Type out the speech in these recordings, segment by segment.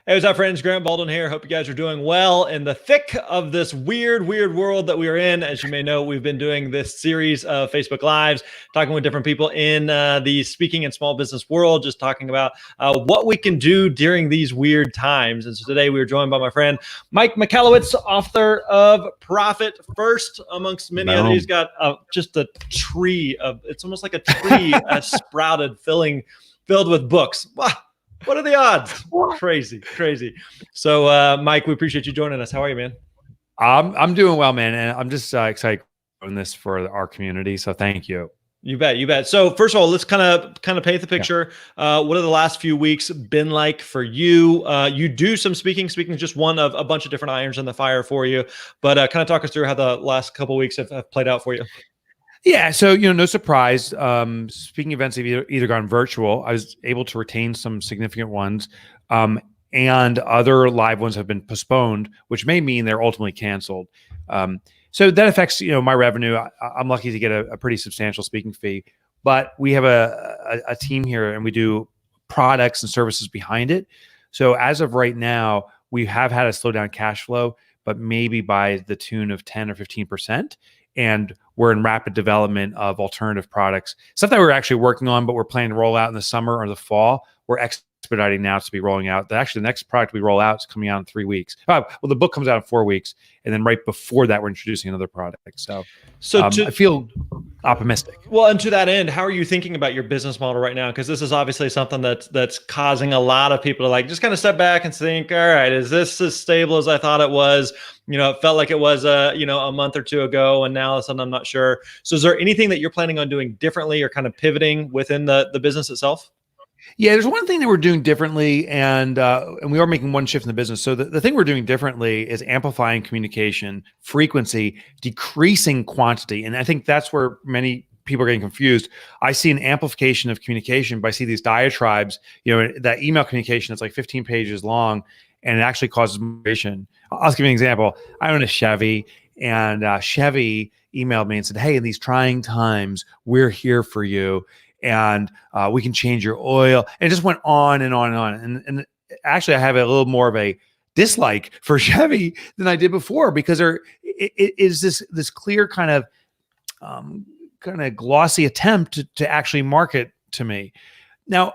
Hey, what's up, friends? Grant Baldwin here. Hope you guys are doing well in the thick of this weird world that we are in. As you may know, we've been doing this series of Facebook Lives, talking with different people in the speaking and small business world, just talking about what we can do during these weird times. And so today we are joined by my friend, Mike Michalowicz, author of Profit First, amongst many others. He's got just a tree of, it's almost like a tree sprouted, filled with books. Wow. What are the odds? Crazy. So, Mike, we appreciate you joining us. How are you, man? I'm doing well, man. And I'm just excited doing this for our community. So thank you. You bet. So first of all, let's kind of paint the picture. Yeah. What have the last few weeks been like for you? You do some speaking. Speaking is just one of a bunch of different irons in the fire for you. But kind of talk us through how the last couple of weeks have played out for you. Yeah, so no surprise. Speaking events have either gone virtual. I was able to retain some significant ones, and other live ones have been postponed, which may mean they're ultimately canceled. So that affects my revenue. I'm lucky to get a pretty substantial speaking fee, but we have a team here, and we do products and services behind it. So as of right now, we have had a slow down cash flow, but maybe by the tune of 10 or 15%. And we're in rapid development of alternative products, stuff that we're actually working on, but we're planning to roll out in the summer or the fall. We're expediting now to be rolling out. Actually, the next product we roll out is coming out in 3 weeks. Well, the book comes out in 4 weeks, and then right before that, we're introducing another product. So I feel optimistic. Well, and to that end, how are you thinking about your business model right now? Because this is obviously something that's causing a lot of people to just kind of step back and think, all right, is this as stable as I thought it was? It felt like it was a month or two ago, and now all of a sudden I'm not sure. So is there anything that you're planning on doing differently or kind of pivoting within the business itself? Yeah, there's one thing that we're doing differently, and we are making one shift in the business. So the thing we're doing differently is amplifying communication, frequency, decreasing quantity. And I think that's where many people are getting confused. I see an amplification of communication, but I see these diatribes, that email communication that's like 15 pages long, and it actually causes motivation. I'll give you an example. I own a Chevy, and Chevy emailed me and said, hey, in these trying times, we're here for you. And we can change your oil. And it just went on and on and on. And actually, I have a little more of a dislike for Chevy than I did before, because there is this clear kind of glossy attempt to actually market to me. Now,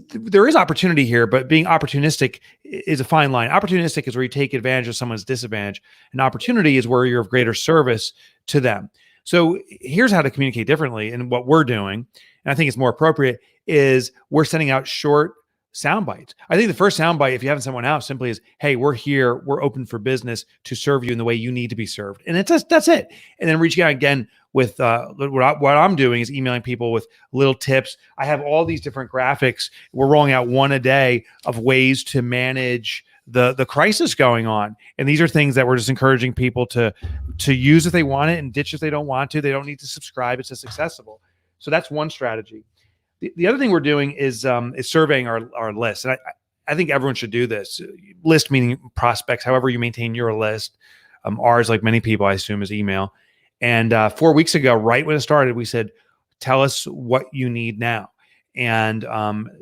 there is opportunity here, but being opportunistic is a fine line. Opportunistic is where you take advantage of someone's disadvantage. And opportunity is where you're of greater service to them. So here's how to communicate differently. And what we're doing, and I think it's more appropriate, is we're sending out short sound bites. I think the first sound bite, if you haven't sent one out, simply is, hey, we're here. We're open for business to serve you in the way you need to be served. And that's it. And then reaching out again with what I'm doing is emailing people with little tips. I have all these different graphics. We're rolling out one a day of ways to manage the crisis going on. And these are things that we're just encouraging people to use if they want it, and ditch if they don't want to. They don't need to subscribe. It's just accessible. So that's one strategy. The other thing we're doing is surveying our list. And I think everyone should do this. List meaning prospects, however you maintain your list. Ours, like many people, I assume, is email. And 4 weeks ago, right when it started, we said, tell us what you need now. And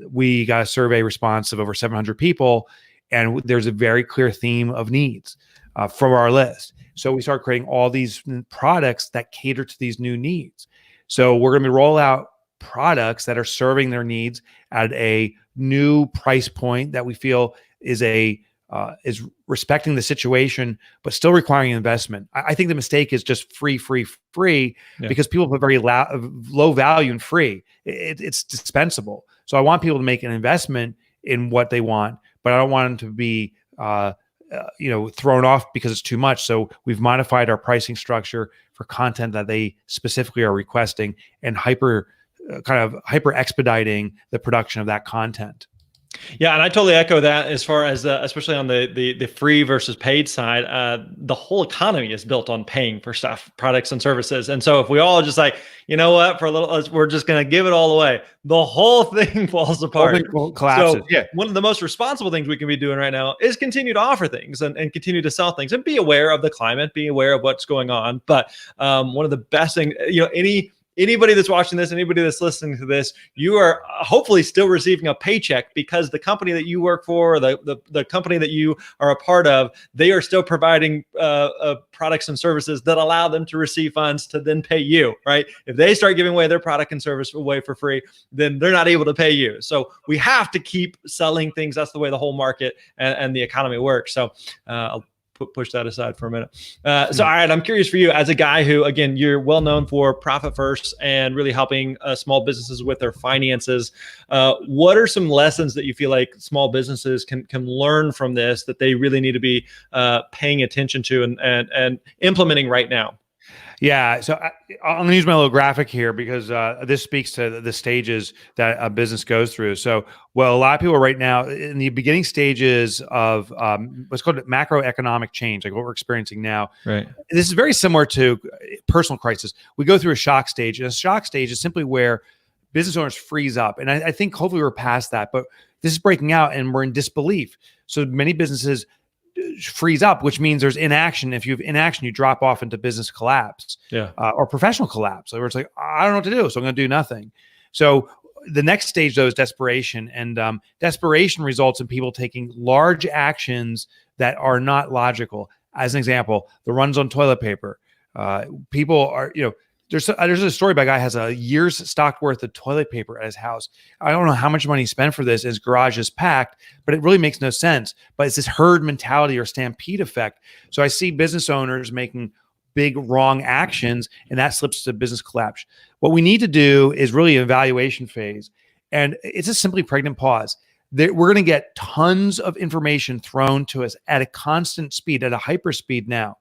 we got a survey response of over 700 people. And there's a very clear theme of needs from our list. So we start creating all these products that cater to these new needs. So we're going to roll out products that are serving their needs at a new price point that we feel is is respecting the situation, but still requiring investment. I think the mistake is just free, because people put very low value in free. It's dispensable. So I want people to make an investment in what they want, but I don't want them to be thrown off because it's too much. So we've modified our pricing structure for content that they specifically are requesting, and hyper expediting the production of that content. Yeah, and I totally echo that as far as especially on the free versus paid side. The whole economy is built on paying for stuff, products and services. And so if we all just for a little, we're just going to give it all away, the whole thing falls apart. Collapses. So one of the most responsible things we can be doing right now is continue to offer things and continue to sell things, and be aware of the climate, be aware of what's going on. But one of the best things, anybody that's watching this, anybody that's listening to this, you are hopefully still receiving a paycheck because the company that you work for, or the company that you are a part of, they are still providing products and services that allow them to receive funds to then pay you, right? If they start giving away their product and service away for free, then they're not able to pay you. So we have to keep selling things. That's the way the whole market and the economy works. So I'll push that aside for a minute. So, all right, I'm curious for you as a guy who, again, you're well known for profit first and really helping small businesses with their finances. What are some lessons that you feel like small businesses can learn from this that they really need to be paying attention to and implementing right now? Yeah, so I'm going to use my little graphic here because this speaks to the stages that a business goes through. So, well, a lot of people right now in the beginning stages of what's called macroeconomic change, like what we're experiencing now. Right. This is very similar to personal crisis. We go through a shock stage, and a shock stage is simply where business owners freeze up. And I think hopefully we're past that, but this is breaking out and we're in disbelief. So many businesses freeze up, which means there's inaction. If you have inaction, you drop off into business collapse, or professional collapse, where it's like, I don't know what to do, so I'm going to do nothing. So the next stage, though, is desperation, and desperation results in people taking large actions that are not logical. As an example, the runs on toilet paper. People are, there's a story about a guy who has a year's stock worth of toilet paper at his house. I don't know how much money he spent for this. His garage is packed, but it really makes no sense. But it's this herd mentality or stampede effect. So I see business owners making big wrong actions, and that slips to business collapse. What we need to do is really an evaluation phase. And it's a simply pregnant pause. We're going to get tons of information thrown to us at a constant speed, at a hyper speed now.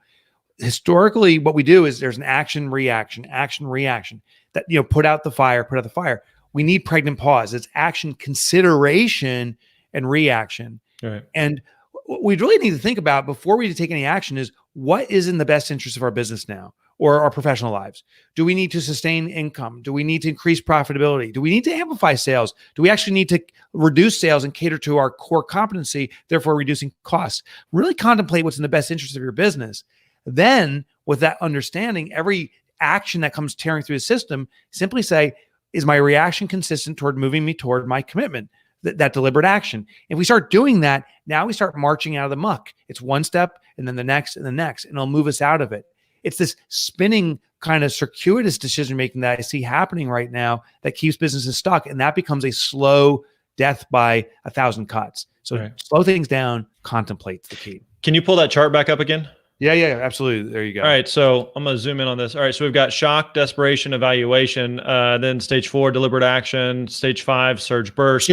Historically, what we do is there's an action, reaction, that, put out the fire. We need pregnant pause. It's action, consideration, and reaction. Right. And what we really need to think about before we take any action is what is in the best interest of our business now or our professional lives. Do we need to sustain income? Do we need to increase profitability? Do we need to amplify sales? Do we actually need to reduce sales and cater to our core competency, therefore reducing costs? Really contemplate what's in the best interest of your business. Then, with that understanding, every action that comes tearing through the system, simply say, is my reaction consistent toward moving me toward my commitment, that deliberate action? If we start doing that, now we start marching out of the muck. It's one step and then the next and the next, and it'll move us out of it. It's this spinning kind of circuitous decision-making that I see happening right now that keeps businesses stuck, and that becomes a slow death by 1,000 cuts. So Slow things down, contemplate's the key. Can you pull that chart back up again? Yeah, absolutely. There you go. All right, so I'm going to zoom in on this. All right, so we've got shock, desperation, evaluation, then stage 4, deliberate action, stage 5, surge burst.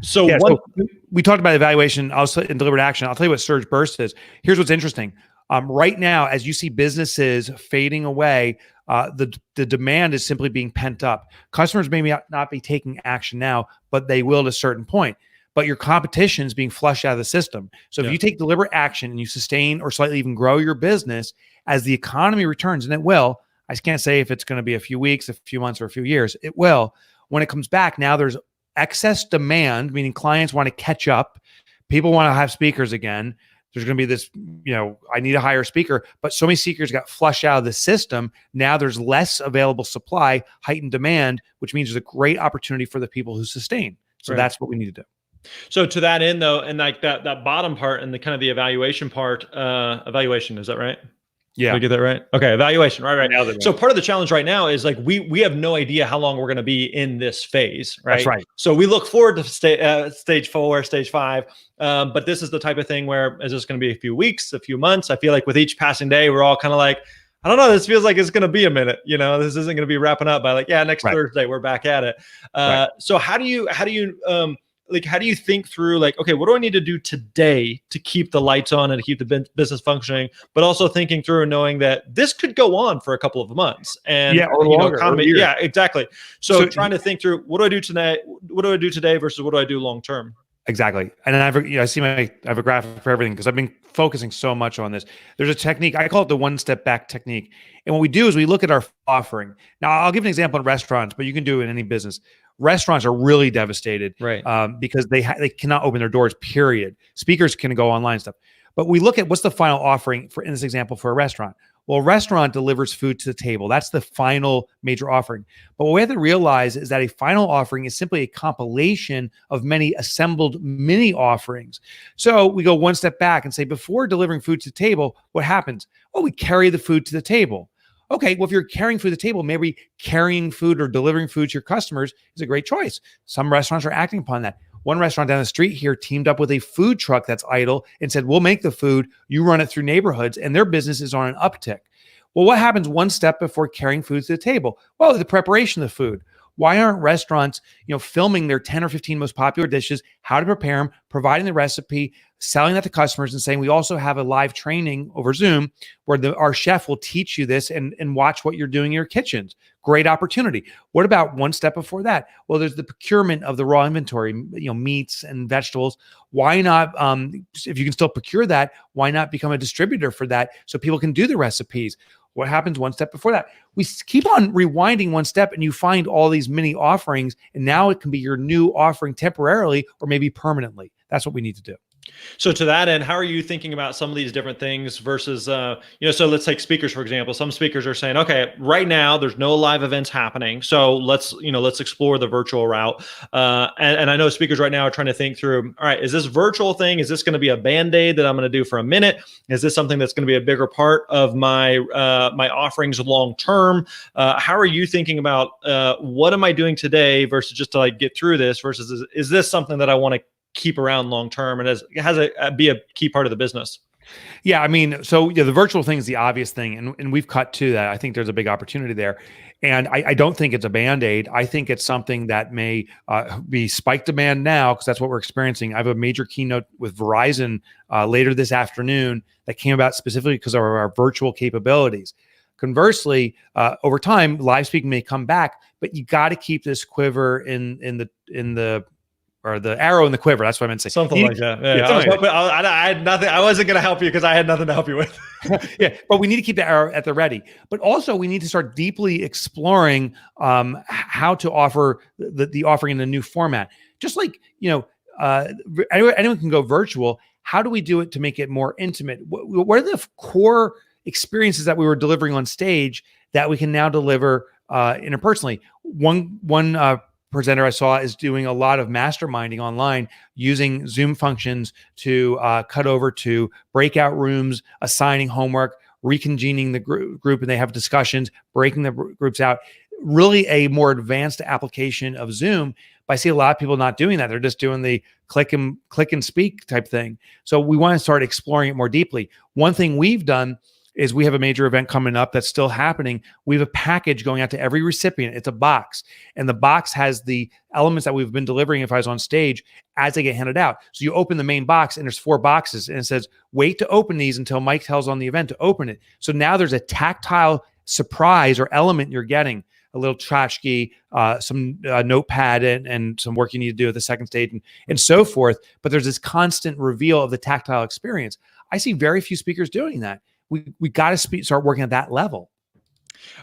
So we talked about evaluation also in deliberate action. I'll tell you what surge burst is. Here's what's interesting. Right now, as you see businesses fading away, the demand is simply being pent up. Customers may not be taking action now, but they will at a certain point. But your competition is being flushed out of the system. So if you take deliberate action and you sustain or slightly even grow your business as the economy returns, and it will, I can't say if it's going to be a few weeks, a few months, or a few years, it will. When it comes back, now there's excess demand, meaning clients want to catch up. People want to have speakers again. There's going to be this, I need a higher speaker, but so many speakers got flushed out of the system. Now there's less available supply, heightened demand, which means there's a great opportunity for the people who sustain. So that's what we need to do. So to that end, though, and like that bottom part and the kind of the evaluation part, evaluation, is that right? Yeah. Did I get that right? Okay. Evaluation. Right. So part of the challenge right now is like, we have no idea how long we're going to be in this phase. Right. That's right. So we look forward to stage 4, stage 5. But this is the type of thing where is this going to be a few weeks, a few months? I feel like with each passing day, we're all kind of like, I don't know, this feels like it's going to be a minute, this isn't going to be wrapping up by like, next Thursday, we're back at it. So how do you think through like, okay, what do I need to do today to keep the lights on and to keep the business functioning, but also thinking through and knowing that this could go on for a couple of months and or longer, economy. Yeah, exactly. So trying to think through what do I do today? What do I do today versus what do I do long-term? Exactly. And I have a graphic for everything because I've been focusing so much on this. There's a technique, I call it the one step back technique. And what we do is we look at our offering. Now I'll give an example in restaurants, but you can do it in any business. Restaurants are really devastated, because they cannot open their doors, period. Speakers can go online and stuff. But we look at what's the final offering in this example for a restaurant. Well, a restaurant delivers food to the table. That's the final major offering. But what we have to realize is that a final offering is simply a compilation of many assembled mini offerings. So we go one step back and say, before delivering food to the table, what happens? Well, we carry the food to the table. Okay, well, if you're carrying food to the table, maybe carrying food or delivering food to your customers is a great choice. Some restaurants are acting upon that. One restaurant down the street here teamed up with a food truck that's idle and said, we'll make the food, you run it through neighborhoods, and their business is on an uptick. Well, what happens one step before carrying food to the table? Well, the preparation of the food. Why aren't restaurants, filming their 10 or 15 most popular dishes, how to prepare them, providing the recipe, selling that to customers, and saying we also have a live training over Zoom where our chef will teach you this and watch what you're doing in your kitchens. Great opportunity. What about one step before that? Well, there's the procurement of the raw inventory, meats and vegetables. Why not, if you can still procure that, why not become a distributor for that so people can do the recipes? What happens one step before that? We keep on rewinding one step and you find all these mini offerings, and now it can be your new offering temporarily or maybe permanently. That's what we need to do. So to that end, how are you thinking about some of these different things versus, so let's take speakers, for example. Some speakers are saying, okay, right now there's no live events happening. So let's explore the virtual route. And I know speakers right now are trying to think through, all right, is this virtual thing? Is this going to be a Band-Aid that I'm going to do for a minute? Is this something that's going to be a bigger part of my offerings long-term? How are you thinking about what am I doing today versus just to get through this versus is this something that I want to keep around long term and be a key part of the business? Yeah, I mean, so the virtual thing is the obvious thing, and we've cut to that. I think there's a big opportunity there, and I don't think it's a Band-Aid. I think it's something that may be spike demand now because that's what we're experiencing. I have a major keynote with Verizon later this afternoon that came about specifically because of our virtual capabilities. Conversely, over time, live speaking may come back, but you got to keep this quiver in the or the arrow in the quiver. That's what I meant to say. Something like that. Yeah, I was hoping, I had nothing. I wasn't going to help you because I had nothing to help you with. Yeah, but we need to keep the arrow at the ready. But also, we need to start deeply exploring how to offer the offering in the new format. Just like anyone can go virtual. How do we do it to make it more intimate? What are the core experiences that we were delivering on stage that we can now deliver interpersonally? One presenter I saw is doing a lot of masterminding online using Zoom functions to cut over to breakout rooms, assigning homework, reconvening the group, and they have discussions, breaking the groups out. Really a more advanced application of Zoom. But I see a lot of people not doing that. They're just doing the click and speak type thing. So we want to start exploring it more deeply. One thing we've done is we have a major event coming up that's still happening. We have a package going out to every recipient. It's a box, and the box has the elements that we've been delivering if I was on stage as they get handed out. So you open the main box and there's 4 boxes and it says, wait to open these until Mike tells on the event to open it. So now there's a tactile surprise or element you're getting, a little tchotchke, some notepad and some work you need to do at the second stage and so forth. But there's this constant reveal of the tactile experience. I see very few speakers doing that. We got to start working at that level.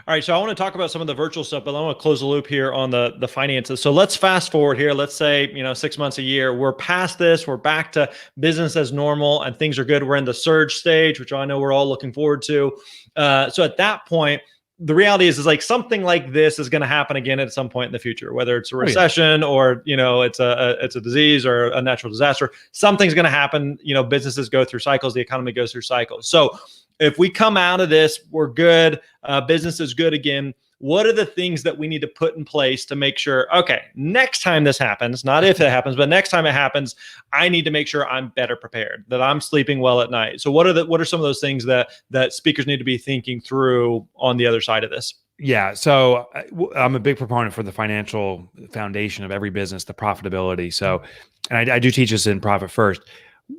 All right, so I want to talk about some of the virtual stuff, but I want to close the loop here on the finances. So let's fast forward here. Let's say 6 months, a year. We're past this. We're back to business as normal, and things are good. We're in the surge stage, which I know we're all looking forward to. So at that point, the reality is like something like this is going to happen again at some point in the future, whether it's a recession or it's a disease or a natural disaster. Something's going to happen. Businesses go through cycles. The economy goes through cycles. So if we come out of this, we're good. Business is good again. What are the things that we need to put in place to make sure, okay, next time this happens, not if it happens, but next time it happens, I need to make sure I'm better prepared, that I'm sleeping well at night. So what are some of those things that speakers need to be thinking through on the other side of this? Yeah. So I'm a big proponent for the financial foundation of every business, the profitability. So, and I do teach this in Profit First.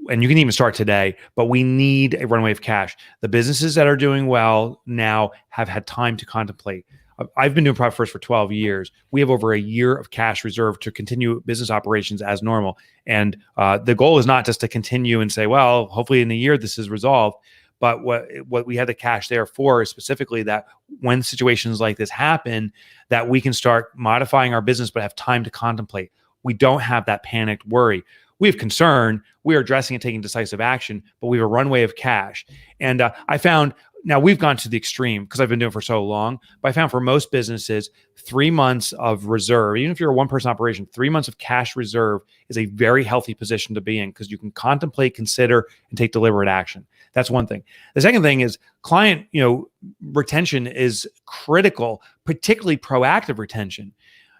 And you can even start today, but we need a runway of cash. The businesses that are doing well now have had time to contemplate. I've been doing Profit First for 12 years. We have over a year of cash reserved to continue business operations as normal. And the goal is not just to continue and say, well, hopefully in a year this is resolved. But what we have the cash there for is specifically that when situations like this happen, that we can start modifying our business, but have time to contemplate. We don't have that panicked worry. We have concern. We are addressing and taking decisive action, but we have a runway of cash. And I found, now we've gone to the extreme because I've been doing it for so long, but I found for most businesses, 3 months of reserve, even if you're a one-person operation, 3 months of cash reserve is a very healthy position to be in because you can contemplate, consider, and take deliberate action. That's one thing. The second thing is client, retention is critical, particularly proactive retention.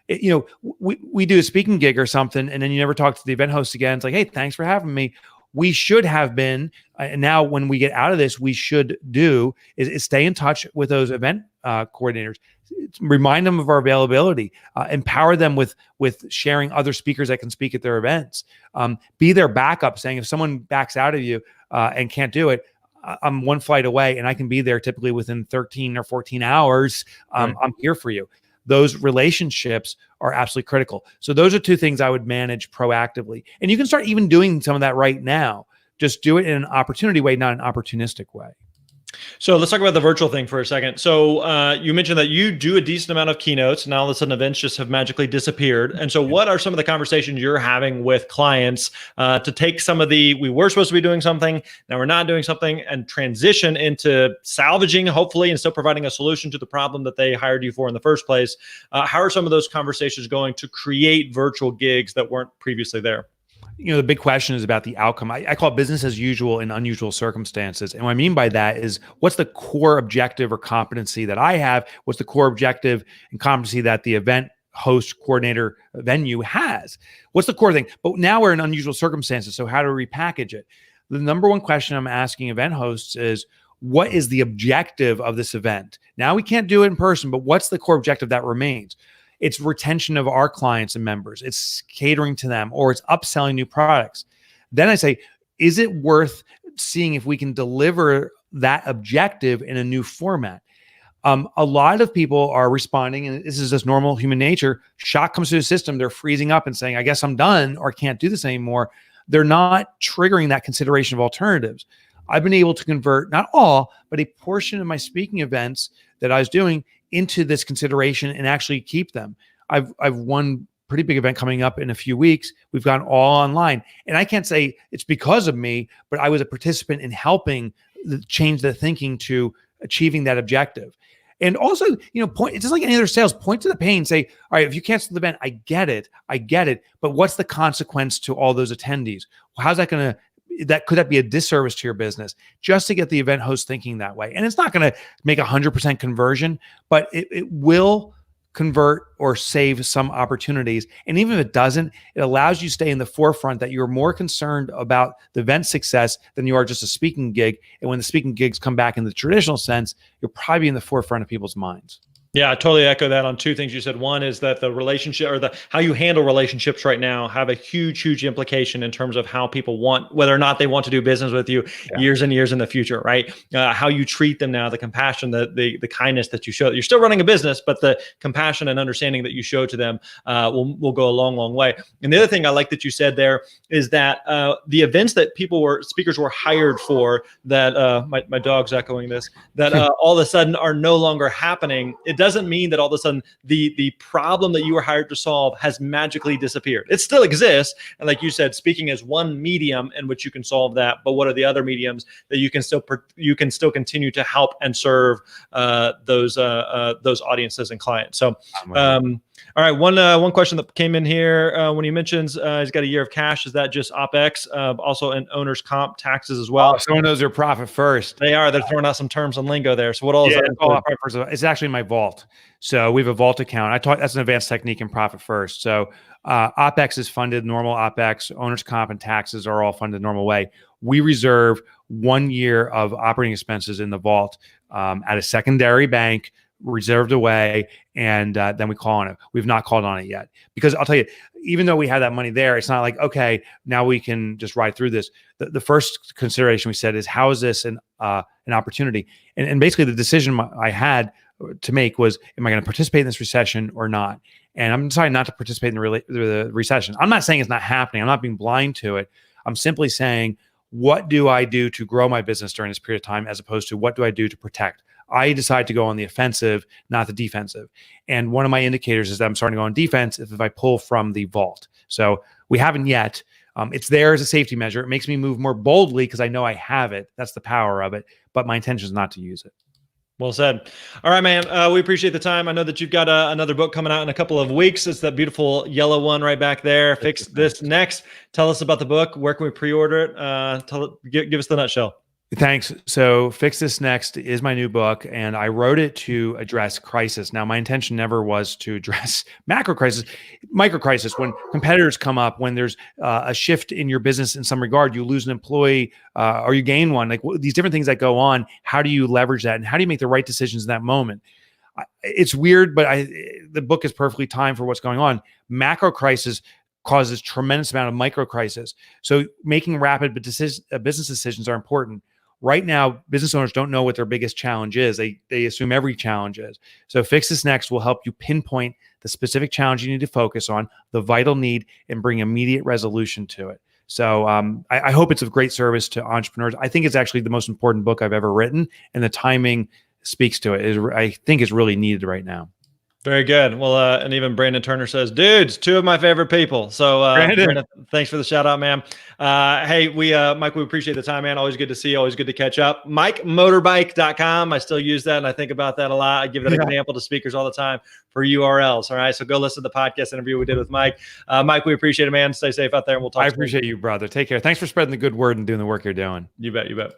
We do a speaking gig or something, and then you never talk to the event host again. It's like, hey, thanks for having me. We should have been, and now when we get out of this, we should do is stay in touch with those event coordinators, remind them of our availability, empower them with sharing other speakers that can speak at their events, be their backup, saying if someone backs out of you and can't do it, I'm one flight away and I can be there typically within 13 or 14 hours. Right. I'm here for you. Those relationships are absolutely critical. So those are two things I would manage proactively. And you can start even doing some of that right now. Just do it in an opportunity way, not an opportunistic way. So let's talk about the virtual thing for a second. So you mentioned that you do a decent amount of keynotes. Now all of a sudden events just have magically disappeared. And so what are some of the conversations you're having with clients to take some of we were supposed to be doing something, now we're not doing something, and transition into salvaging, hopefully, and still providing a solution to the problem that they hired you for in the first place? How are some of those conversations going to create virtual gigs that weren't previously there? The big question is about the outcome. I call it business as usual in unusual circumstances. And what I mean by that is what's the core objective or competency that I have? What's the core objective and competency that the event host, coordinator, venue has? What's the core thing? But now we're in unusual circumstances. So how do we repackage it? The number one question I'm asking event hosts is, what is the objective of this event? Now we can't do it in person, but what's the core objective that remains? It's retention of our clients and members. It's catering to them, or it's upselling new products. Then I say, is it worth seeing if we can deliver that objective in a new format? A lot of people are responding, and this is just normal human nature. Shock comes through the system. They're freezing up and saying, I guess I'm done or can't do this anymore. They're not triggering that consideration of alternatives. I've been able to convert not all, but a portion of my speaking events that I was doing into this consideration and actually keep them. I've one pretty big event coming up in a few weeks. We've gone all online, and I can't say it's because of me, but I was a participant in helping change the thinking to achieving that objective. And also, point, it's just like any other sales, point to the pain, say, all right, if you cancel the event, I get it, but what's the consequence to all those attendees? How's that going to, could that be a disservice to your business, just to get the event host thinking that way? And it's not going to make 100% conversion, but it will convert or save some opportunities. And even if it doesn't, it allows you to stay in the forefront, that you're more concerned about the event success than you are just a speaking gig. And when the speaking gigs come back in the traditional sense, you'll probably be in the forefront of people's minds. Yeah, I totally echo that on two things you said. One is that the relationship, or how you handle relationships right now, have a huge implication in terms of how people whether or not they want to do business with you years and years in the future, right? How you treat them now, the compassion, the kindness that you show. You're still running a business, but the compassion and understanding that you show to them will go a long way. And the other thing I like that you said there is that the events that speakers were hired for, that my dog's echoing this, that all of a sudden are no longer happening. It doesn't mean that all of a sudden the problem that you were hired to solve has magically disappeared. It still exists. And like you said, speaking is one medium in which you can solve that. But what are the other mediums that you can still continue to help and serve those audiences and clients? So, all right. One question that came in here when he mentions he's got a year of cash. Is that just OpEx? Also in owner's comp, taxes as well? Oh, someone knows their profit first. They're throwing out some terms and lingo there. So what all is that? It's actually my vault. So we have a vault account. That's an advanced technique in profit first. So OpEx is funded normal OpEx. Owner's comp and taxes are all funded the normal way. We reserve 1 year of operating expenses in the vault at a secondary bank, reserved away, and then we call on it. We've not called on it yet, because I'll tell you, even though we have that money there, it's not like, okay, now we can just ride through this. The first consideration we said is, how is this an opportunity? And basically the decision I had to make was, am I going to participate in this recession or not? And I'm deciding not to participate in the recession. I'm not saying it's not happening. I'm not being blind to it. I'm simply saying, what do I do to grow my business during this period of time, as opposed to what do I do to protect? I decide to go on the offensive, not the defensive. And one of my indicators is that I'm starting to go on defense if I pull from the vault. So we haven't yet. It's there as a safety measure. It makes me move more boldly because I know I have it. That's the power of it. But my intention is not to use it. Well said. All right, man. We appreciate the time. I know that you've got another book coming out in a couple of weeks. It's that beautiful yellow one right back there. Fix This Next. Tell us about the book. Where can we pre-order it? Give us the nutshell. Thanks. So Fix This Next is my new book, and I wrote it to address crisis. Now, my intention never was to address macro crisis, micro crisis. When competitors come up, when there's a shift in your business in some regard, you lose an employee or you gain one, like these different things that go on, how do you leverage that? And how do you make the right decisions in that moment? It's weird, but the book is perfectly timed for what's going on. Macro crisis causes tremendous amount of micro crisis. So making rapid business decisions are important. Right now, business owners don't know what their biggest challenge is. They assume every challenge is. So Fix This Next will help you pinpoint the specific challenge you need to focus on, the vital need, and bring immediate resolution to it. So I hope it's of great service to entrepreneurs. I think it's actually the most important book I've ever written, and the timing speaks to it. I think it's really needed right now. Very good. Well, and even Brandon Turner says, dudes, two of my favorite people. So Brandon, thanks for the shout out, man. Hey, Mike, we appreciate the time, man. Always good to see you. Always good to catch up. MikeMotorbike.com. I still use that, and I think about that a lot. I give that example to speakers all the time for URLs. All right. So go listen to the podcast interview we did with Mike. Mike, we appreciate it, man. Stay safe out there, and we'll talk. I appreciate you, brother. Take care. Thanks for spreading the good word and doing the work you're doing. You bet. You bet.